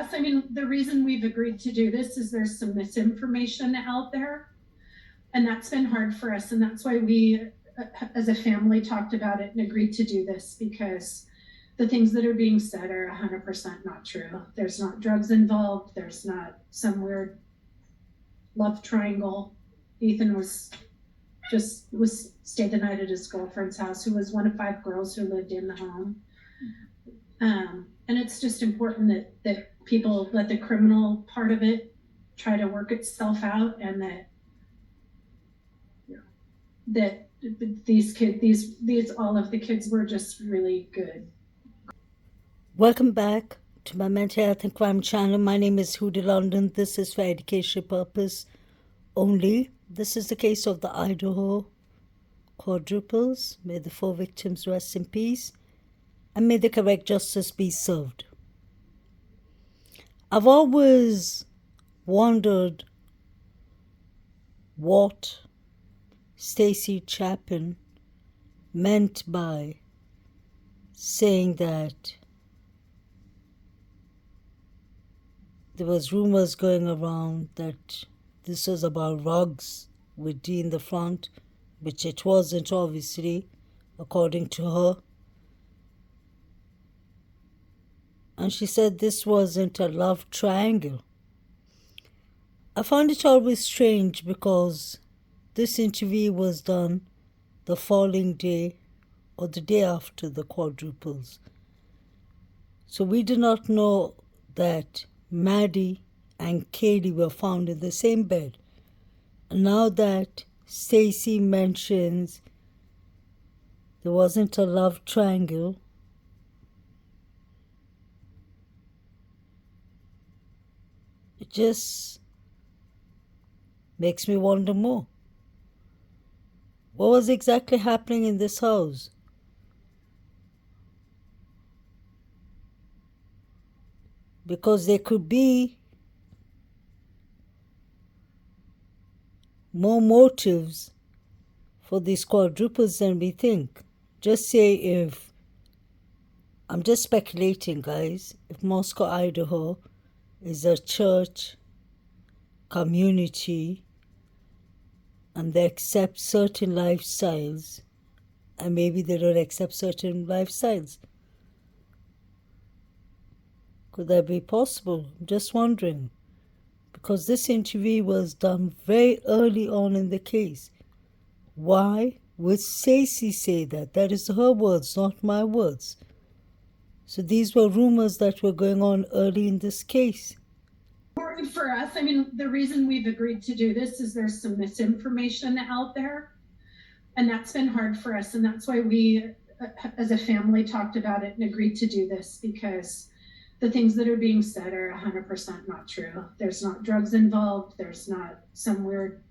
us. I mean, the reason we've agreed to do this is there's some misinformation out there, and that's been hard for us. And that's why we, as a family, talked about it and agreed to do this, because the things that are being said are 100% not true. There's not drugs involved. There's not some weird love triangle. Ethan was stayed the night at his girlfriend's house, who was one of 5 girls who lived in the home. And it's just important that people let the criminal part of it try to work itself out, and that these all of the kids were just really good. Welcome back to my mental health and crime channel. My name is Huda London. This is for education purpose only. This is the case of the Idaho quadruples. May the 4 victims rest in peace, and may the correct justice be served. I've always wondered what Stacy Chapin meant by saying that there was rumors going around that this was about rugs with D in the front, which it wasn't, obviously, according to her. And she said this wasn't a love triangle. I found it always strange because this interview was done the following day or the day after the quadruples. So we did not know that Maddie and Katie were found in the same bed. And now that Stacy mentions there wasn't a love triangle, it just makes me wonder more. What was exactly happening in this house? Because there could be more motives for these quadruples than we think. Just say if, I'm just speculating, guys, if Moscow, Idaho is a church community and they accept certain lifestyles, and maybe they don't accept certain lifestyles. Could that be possible? I'm just wondering. Because this interview was done very early on in the case. Why would Stacy say that? That is her words, not my words. So these were rumors that were going on early in this case. Important for us. I mean, the reason we've agreed to do this is there's some misinformation out there, and that's been hard for us. And that's why we, as a family, talked about it and agreed to do this, because the things that are being said are 100% not true. There's not drugs involved. There's not some weird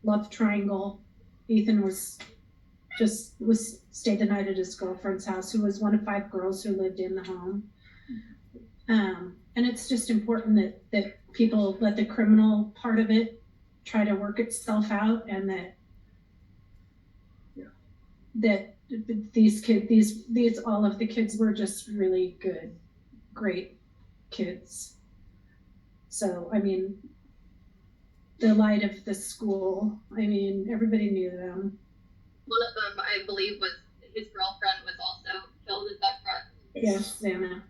love triangle. Ethan was stayed the night at his girlfriend's house, who was one of 5 girls who lived in the home. And it's just important that people let the criminal part of it try to work itself out, and that these all of the kids were just really good, great kids. So, I mean, the light of the school, I mean, everybody knew them. One of them, I believe, was his girlfriend was also killed. Is that correct? Yes, Xana.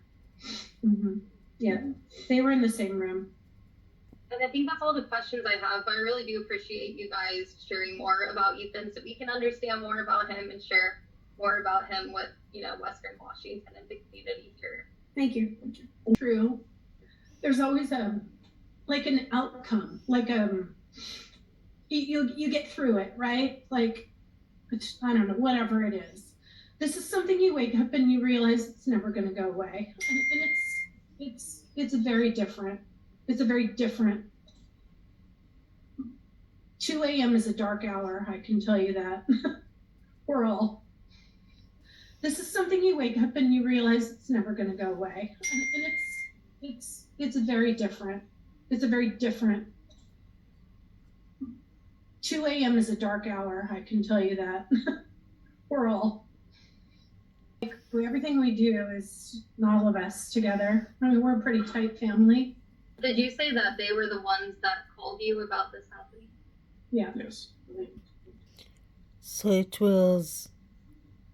Mm-hmm. Yeah, they were in the same room. And I think that's all the questions I have, but I really do appreciate you guys sharing more about Ethan so we can understand more about him and share more about him with, Western Washington and the community here. Thank you. True. There's always an outcome, you get through it, right? Like, I don't know, whatever it is. This is something you wake up and you realize it's never going to go away. And it's a very different. 2 a.m. is a dark hour, I can tell you that. This is something you wake up and you realize it's never going to go away. And it's a very different. 2 a.m. is a dark hour, I can tell you that. We're all. Everything we do is all of us together. I mean, we're a pretty tight family. Did you say that they were the ones that called you about this happening? Yeah. Yes. So it was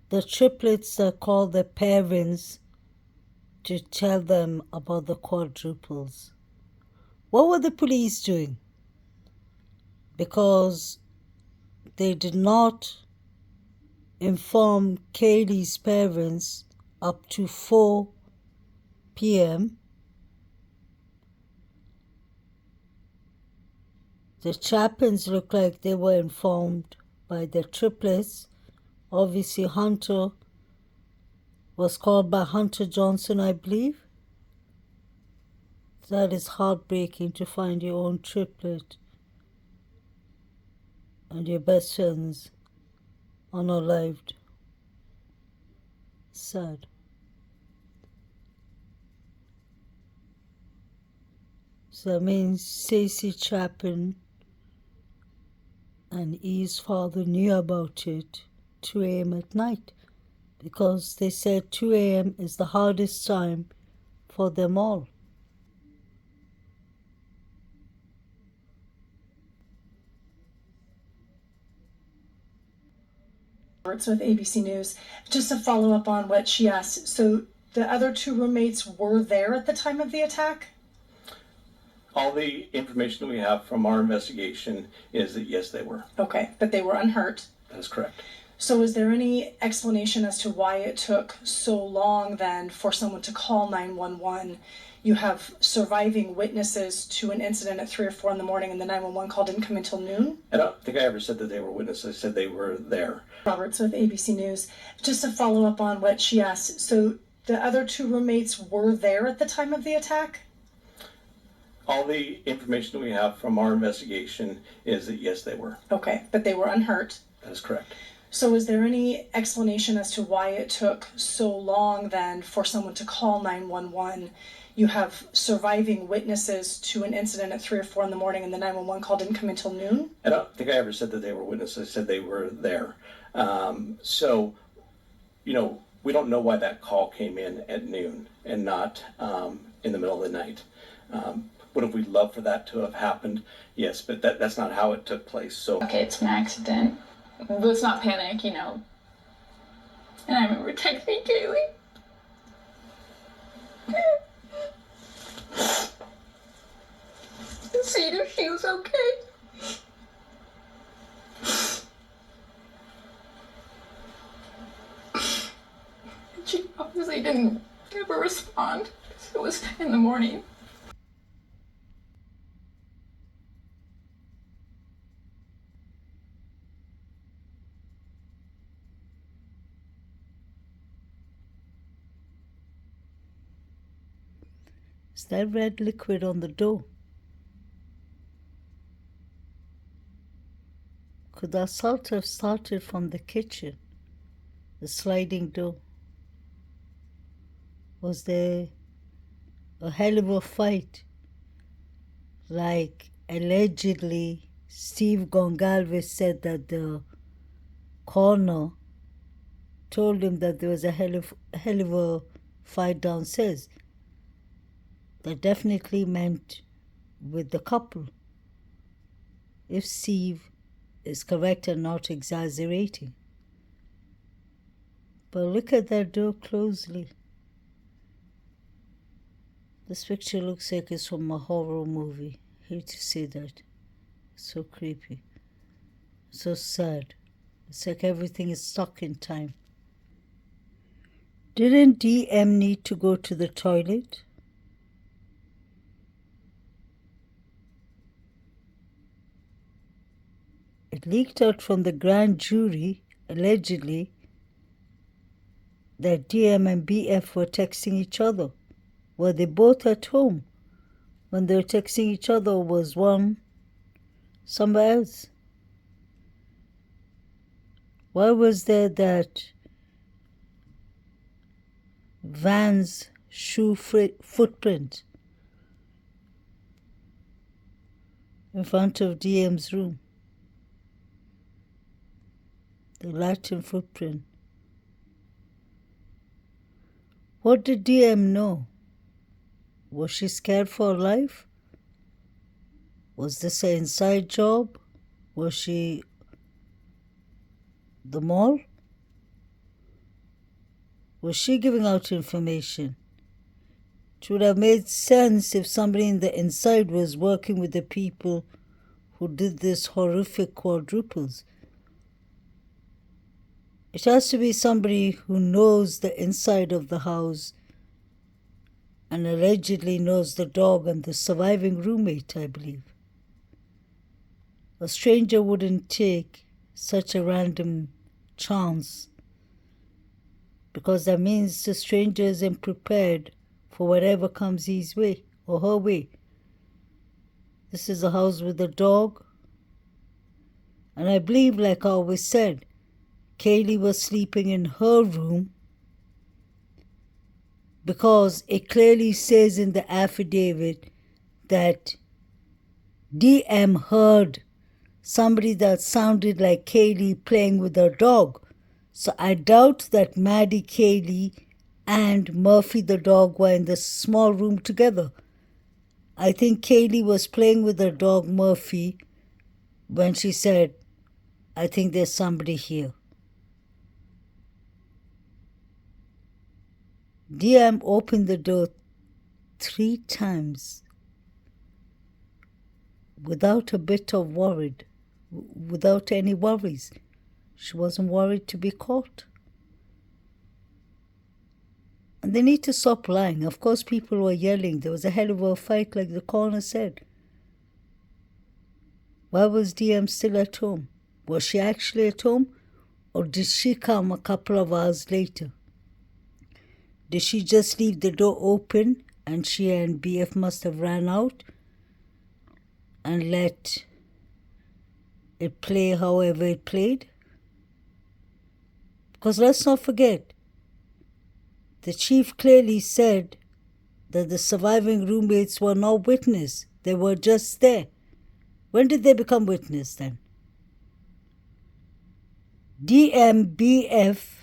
the triplets that called their parents to tell them about the quadruples. What were the police doing? Because they did not inform Kaylee's parents up to 4 p.m. The Chapins looked like they were informed by the triplets. Obviously, Hunter was called by Hunter Johnson, I believe. That is heartbreaking to find your own triplet and your best friends unalived. Sad. So that means Stacey Chapin and Eve's father knew about it 2 a.m. at night, because they said 2 a.m. is the hardest time for them all. With ABC News. Just to follow up on what she asked, so the other two roommates were there at the time of the attack? All the information we have from our investigation is that yes, they were. Okay, but they were unhurt. That is correct. So is there any explanation as to why it took so long then for someone to call 911? You have surviving witnesses to an incident at 3 or 4 in the morning, and the 911 call didn't come until noon? I don't think I ever said that they were witnesses. I said they were there. Roberts with ABC News. Just to follow up on what she asked, so the other two roommates were there at the time of the attack? All the information we have from our investigation is that yes, they were. Okay, but they were unhurt. That is correct. So is there any explanation as to why it took so long then for someone to call 911? You have surviving witnesses to an incident at 3 or 4 in the morning, and the 911 call didn't come until noon? I don't think I ever said that they were witnesses. I said they were there. So, we don't know why that call came in at noon and not in the middle of the night. Would have we loved for that to have happened? Yes, but that's not how it took place. So okay, it's an accident. Let's not panic, And I remember texting Kaylee. Seeing if she was okay. She obviously didn't ever respond. It was in the morning. Is that red liquid on the door? Could the assault have started from the kitchen, the sliding door? Was there a hell of a fight? Like allegedly Steve Gongalves said that the coroner told him that there was a hell of a fight downstairs. That definitely meant with the couple. If Steve is correct and not exaggerating. But look at that door closely. This picture looks like it's from a horror movie. I hate to say that. It's so creepy. So sad. It's like everything is stuck in time. Didn't DM need to go to the toilet? It leaked out from the grand jury, allegedly, that DM and BF were texting each other. Were they both at home when they were texting each other, or was one somewhere else? Why was there that Van's shoe footprint in front of DM's room? The Latin footprint. What did DM know? Was she scared for her life? Was this an inside job? Was she the mall? Was she giving out information? It would have made sense if somebody in the inside was working with the people who did this horrific quadruples. It has to be somebody who knows the inside of the house and allegedly knows the dog and the surviving roommate, I believe. A stranger wouldn't take such a random chance, because that means the stranger isn't prepared for whatever comes his way or her way. This is a house with a dog. And I believe, like I always said, Kaylee was sleeping in her room because it clearly says in the affidavit that DM heard somebody that sounded like Kaylee playing with her dog. So I doubt that Maddie, Kaylee, and Murphy the dog were in the small room together. I think Kaylee was playing with her dog Murphy when she said, I think there's somebody here. DM opened the door 3 times without a bit of worried, without any worries. She wasn't worried to be caught. And they need to stop lying. Of course, people were yelling. There was a hell of a fight, like the coroner said. Why was DM still at home? Was she actually at home? Or did she come a couple of hours later? Did she just leave the door open and she and BF must have ran out and let it play however it played? Because let's not forget, the chief clearly said that the surviving roommates were not witness. They were just there. When did they become witness then? DM, BF,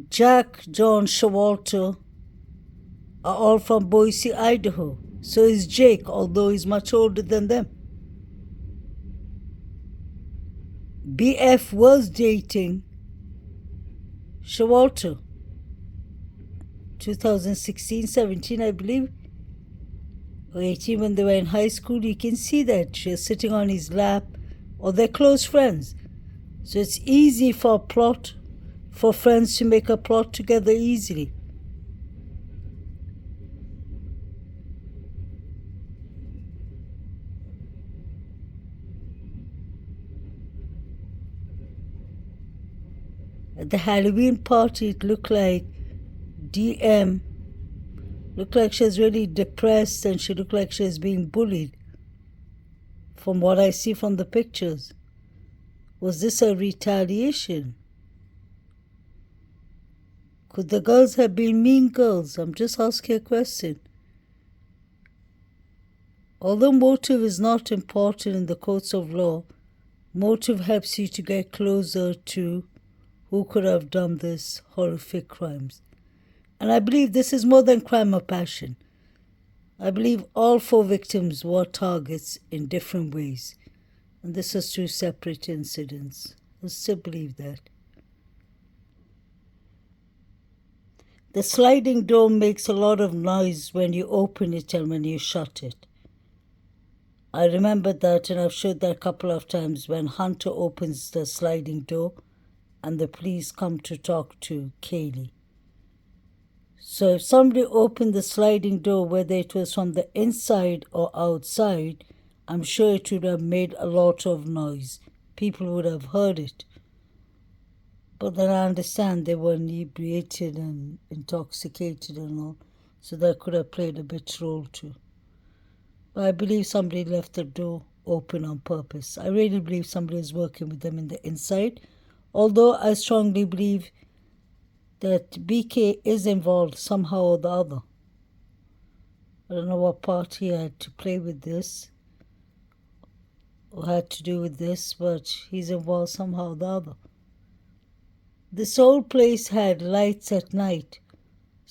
Jack, John, Showalter are all from Boise, Idaho. So is Jake, although he's much older than them. BF was dating Showalter, 2016-17, I believe, or 18 when they were in high school. You can see that she's sitting on his lap, or they're close friends. So it's easy for friends to make a plot together easily. At the Halloween party, it looked like DM looked like she was really depressed and she looked like she was being bullied. From what I see from the pictures. Was this a retaliation? Could the girls have been mean girls? I'm just asking a question. Although motive is not important in the courts of law, motive helps you to get closer to who could have done this horrific crimes. And I believe this is more than crime of passion. I believe all 4 victims were targets in different ways. And this is 2 separate incidents. I still believe that. The sliding door makes a lot of noise when you open it and when you shut it. I remember that, and I've showed that a couple of times when Hunter opens the sliding door and the police come to talk to Kaylee. So if somebody opened the sliding door, whether it was from the inside or outside, I'm sure it would have made a lot of noise. People would have heard it. But then I understand they were inebriated and intoxicated and all, so that could have played a bit role too. But I believe somebody left the door open on purpose. I really believe somebody is working with them in the inside, although I strongly believe that BK is involved somehow or the other. I don't know what part he had to play with this or had to do with this, but he's involved somehow or the other. This whole place had lights at night,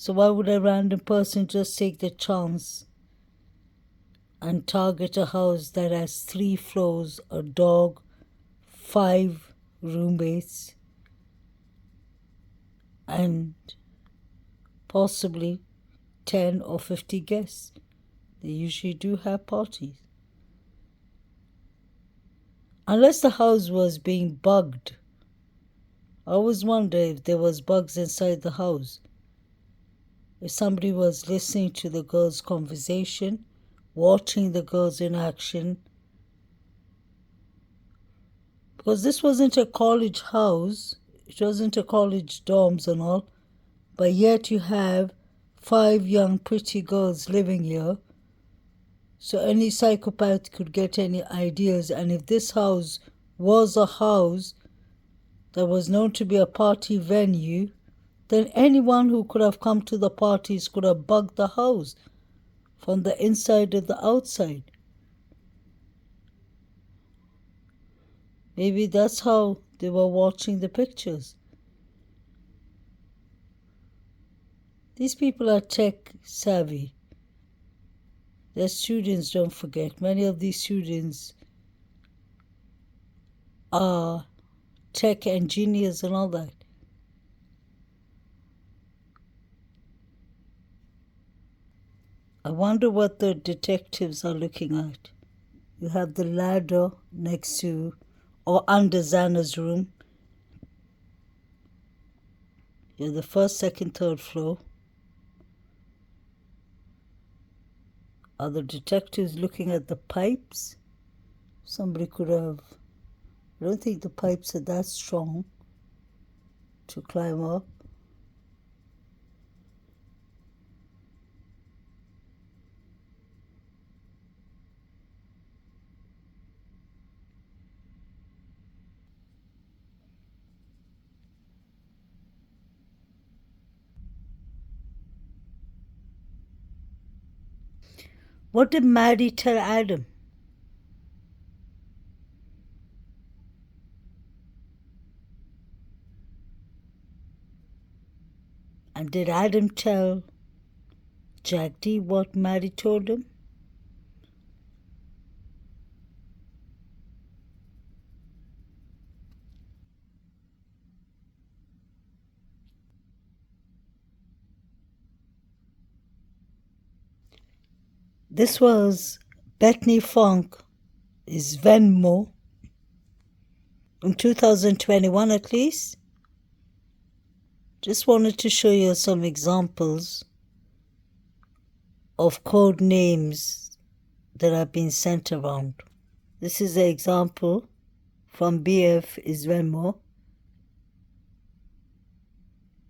So why would a random person just take the chance and target a house that has 3 floors, a dog, 5 roommates, and possibly 10 or 50 guests? They usually do have parties. Unless the house was being bugged. I always wonder if there was bugs inside the house. If somebody was listening to the girls' conversation, watching the girls in action. Because this wasn't a college house, it wasn't a college dorms and all, but yet you have 5 young pretty girls living here. So any psychopath could get any ideas, and if this house was a house that was known to be a party venue, then anyone who could have come to the parties could have bugged the house from the inside to the outside. Maybe that's how they were watching the pictures. These people are tech savvy. They're students, don't forget. Many of these students are tech engineers and all that. I wonder what the detectives are looking at. You have the ladder next to or under Xana's room. You have the first, second, third floor. Are the detectives looking at the pipes? Somebody could have... I don't think the pipes are that strong to climb up. What did Maddie tell Adam? And did Adam tell Jagdi what Maddie told him? This was Bethany Funk, is Venmo, in 2021 at least. Just wanted to show you some examples of code names that have been sent around. This is an example from BF is Venmo.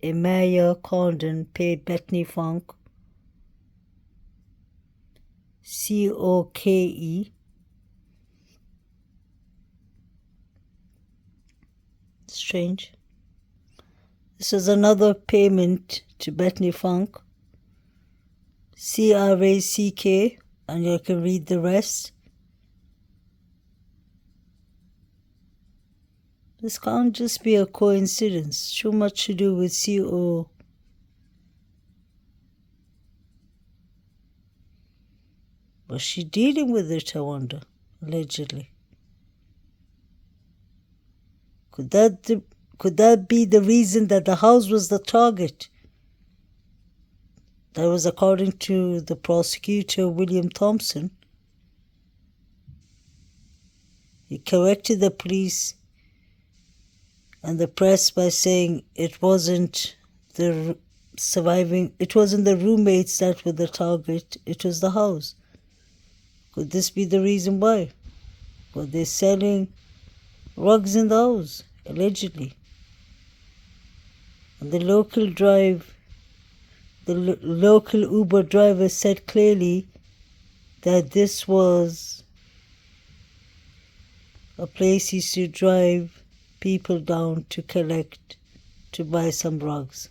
Emaya Condon paid Bethany Funk COKE. Strange. This is another payment to Bethany Funk. CRACK, and you can read the rest. This can't just be a coincidence. Too much to do with CO. Was she dealing with it, I wonder? Allegedly. Could that be the reason that the house was the target? That was according to the prosecutor, William Thompson. He corrected the police and the press by saying it wasn't the roommates that were the target, it was the house. Could this be the reason why? Were they selling rugs in the house, allegedly? And the local Uber driver said clearly that this was a place he used to drive people down to buy some rugs.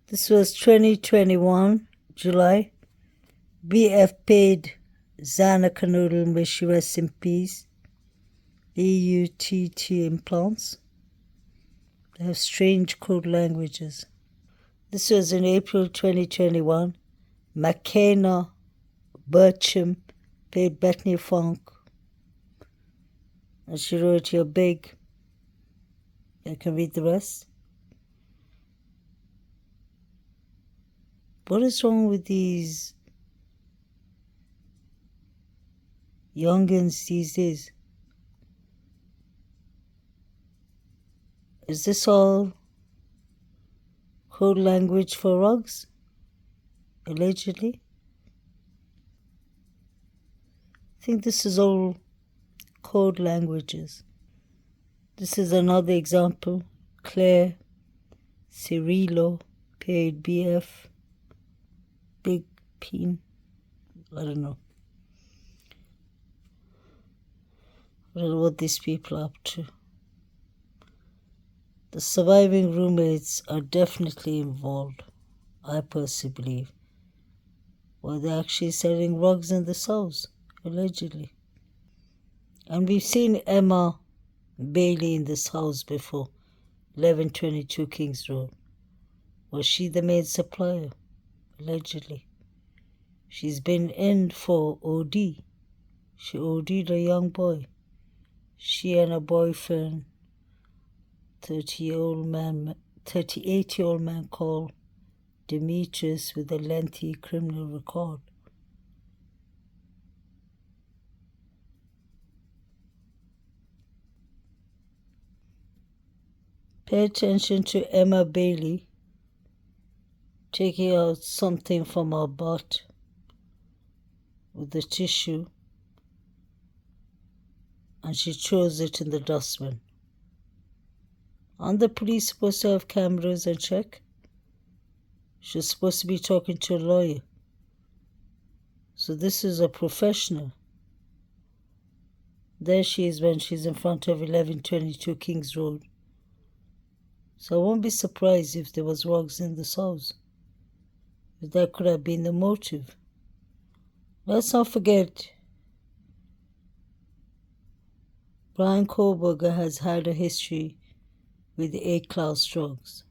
This was 2021, July. BF paid Xana Canoodle, may she rest in peace, EUTT implants. They have strange code languages. This was in April 2021. McKenna Burcham played Bethany Funk. And she wrote, "You're big." I can read the rest. What is wrong with these youngins these days? Is this all code language for rugs? Allegedly? I think this is all code languages. This is another example. Claire Cirillo paid BF Big Peen. I don't know. I don't know what these people are up to. The surviving roommates are definitely involved, I personally believe. Well, they're actually selling rugs in this house, allegedly. And we've seen Emma Bailey in this house before, 1122 Kings Road. Was she the main supplier? Allegedly. She's been in for OD. She OD'd a young boy. She and her boyfriend, 38-year-old man called Demetrius with a lengthy criminal record. Pay attention to Emma Bailey taking out something from her butt with the tissue, and she throws it in the dustbin. Aren't the police supposed to have cameras and check? She's supposed to be talking to a lawyer. So this is a professional. There she is when she's in front of 1122 Kings Road. So I won't be surprised if there was rugs in this house. If that could have been the motive. Let's not forget, Brian Koberger has had a history with A-class drugs.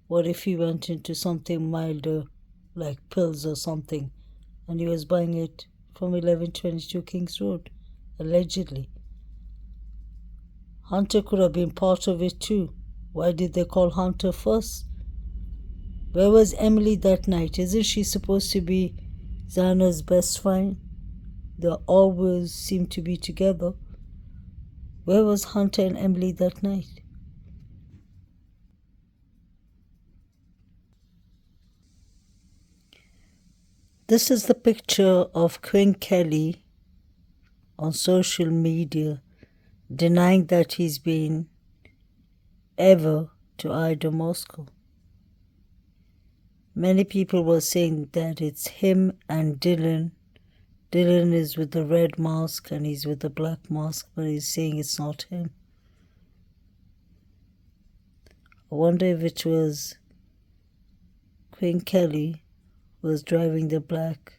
What if he went into something milder, like pills or something, and he was buying it from 1122 Kings Road, allegedly? Hunter could have been part of it too. Why did they call Hunter first? Where was Emily that night? Isn't she supposed to be Xana's best friend? They always seem to be together. Where was Hunter and Emily that night? This is the picture of Quinn Kelly on social media denying that he's been ever to Idaho, Moscow. Many people were saying that it's him and Dylan. Dylan is with the red mask and he's with the black mask, but he's saying it's not him. I wonder if it was Quinn Kelly was driving the black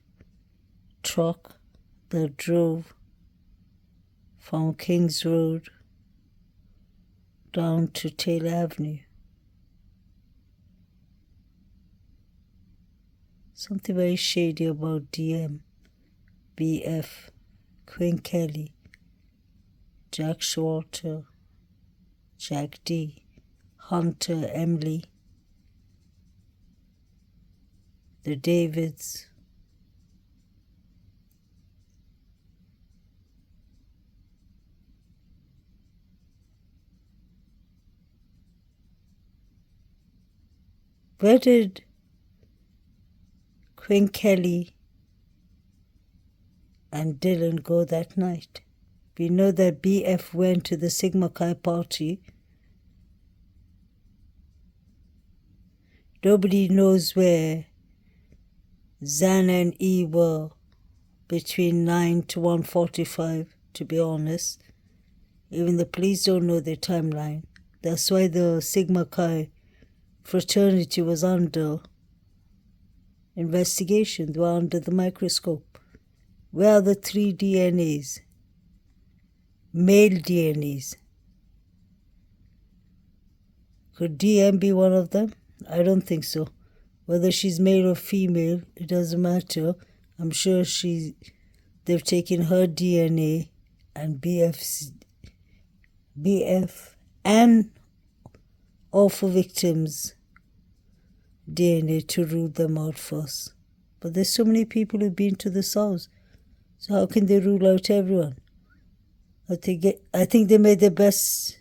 truck that drove from Kings Road down to Taylor Avenue. Something very shady about DM, BF, Quinn Kelly, Jack Schwarter, Jack D, Hunter, Emily, the Davids. Where did Quinn Kelly and Dylan go that night? We know that BF went to the Sigma Chi party. Nobody knows where Xana and E were between 9 to 1:45, to be honest. Even the police don't know their timeline. That's why the Sigma Chi fraternity was under investigation. They were under the microscope. Where are the 3 DNAs? Male DNAs. Could DM be one of them? I don't think so. Whether she's male or female, it doesn't matter. I'm sure they've taken her DNA and BF and all four victims' DNA to rule them out first. But there's so many people who've been to this house. So how can they rule out everyone? I think they made the best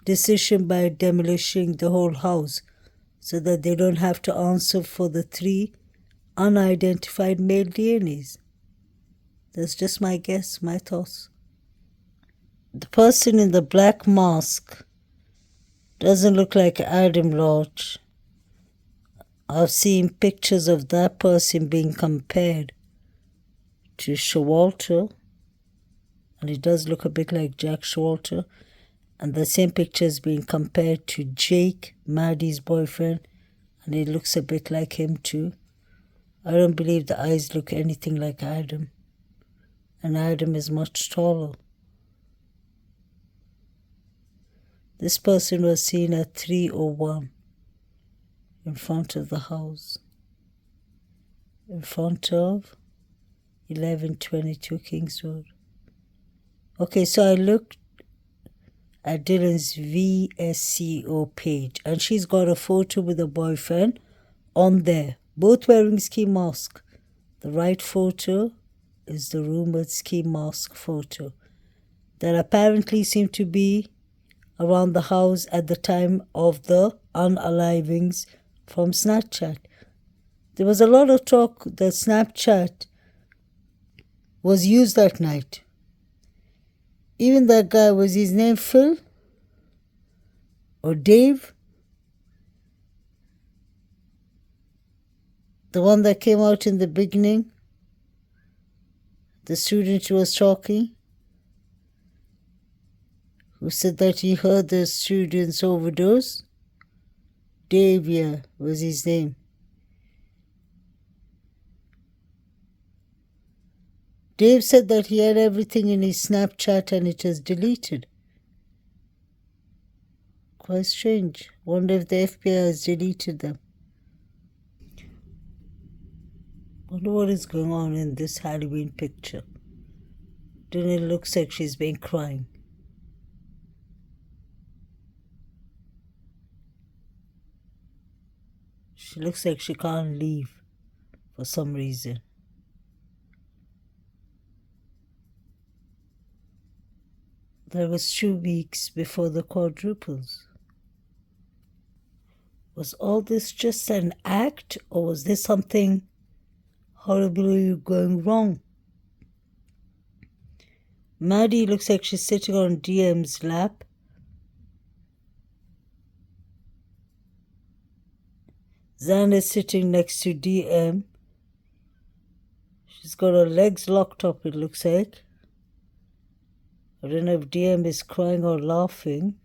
decision by demolishing the whole house so that they don't have to answer for the 3 unidentified male DNAs. That's just my guess, my thoughts. The person in the black mask doesn't look like Adam Lodge. I've seen pictures of that person being compared to Showalter, and it does look a bit like Jack Showalter. And the same picture is being compared to Jake, Maddie's boyfriend, and it looks a bit like him too. I don't believe the eyes look anything like Adam. And Adam is much taller. This person was seen at 3:01 in front of the house. In front of 1122 Kings Road. Okay, so I looked at Dylan's VSCO page, and she's got a photo with a boyfriend on there, both wearing ski mask. The right photo is the rumored ski mask photo that apparently seemed to be around the house at the time of the unalivings from Snapchat. There was a lot of talk that Snapchat was used that night. Even that guy, was his name Phil? Or Dave? The one that came out in the beginning? The student who was talking? Who said that he heard the students overdose? Dave, yeah, was his name. Dave said that he had everything in his Snapchat and it was deleted. Quite strange. Wonder if the FBI has deleted them. Wonder what is going on in this Halloween picture. Then it looks like she's been crying. She looks like she can't leave for some reason. That was 2 weeks before the quadruples. Was all this just an act, or was there something horribly going wrong? Maddie looks like she's sitting on DM's lap. Zan is sitting next to DM. She's got her legs locked up, it looks like. I don't know if DM is crying or laughing.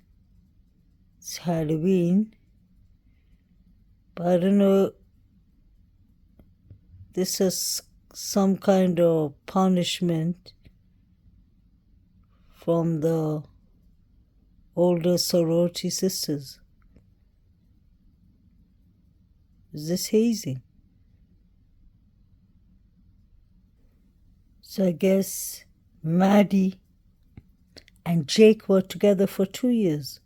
It's Halloween. But I don't know. This is some kind of punishment from the older sorority sisters. Is this hazing? So I guess Maddie and Jake were together for 2 years.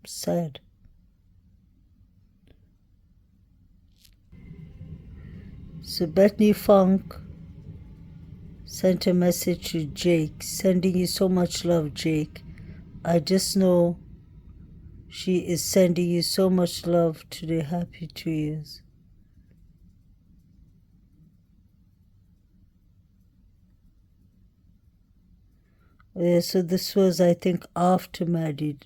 Sad. So Bethany Funk sent a message to Jake, sending you so much love, Jake. I just know she is sending you so much love today. Happy 2 years. Yeah, so this was, I think, after Maddie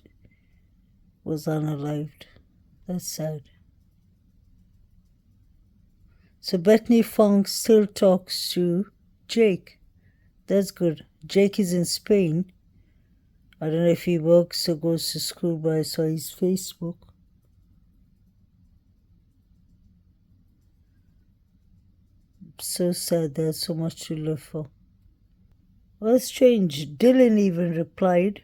was unalived. That's sad. So Bethany Funk still talks to Jake. That's good. Jake is in Spain. I don't know if he works or goes to school, but I saw his Facebook. So sad, there's so much to live for. Well, it's strange. Dylan even replied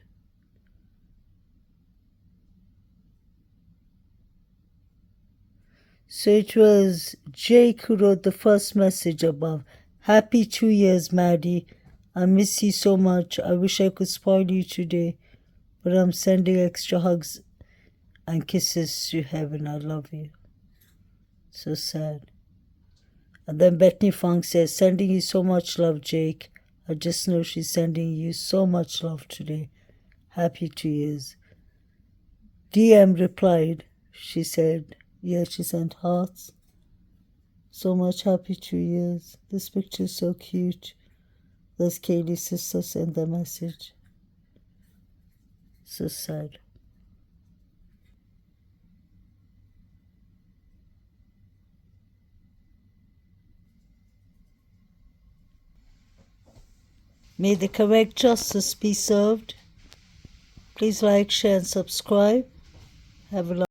So it was Jake who wrote the first message above. Happy 2 years, Maddie. I miss you so much. I wish I could spoil you today, but I'm sending extra hugs and kisses to heaven. I love you. So sad. And then Bethany Funk says, sending you so much love, Jake. I just know she's sending you so much love today. Happy 2 years. DM replied. She said, yeah, she sent hearts. So much happy 2 years. This picture is so cute. That's Kaylee's sister sent the message. So sad. May the correct justice be served. Please like, share, and subscribe. Have a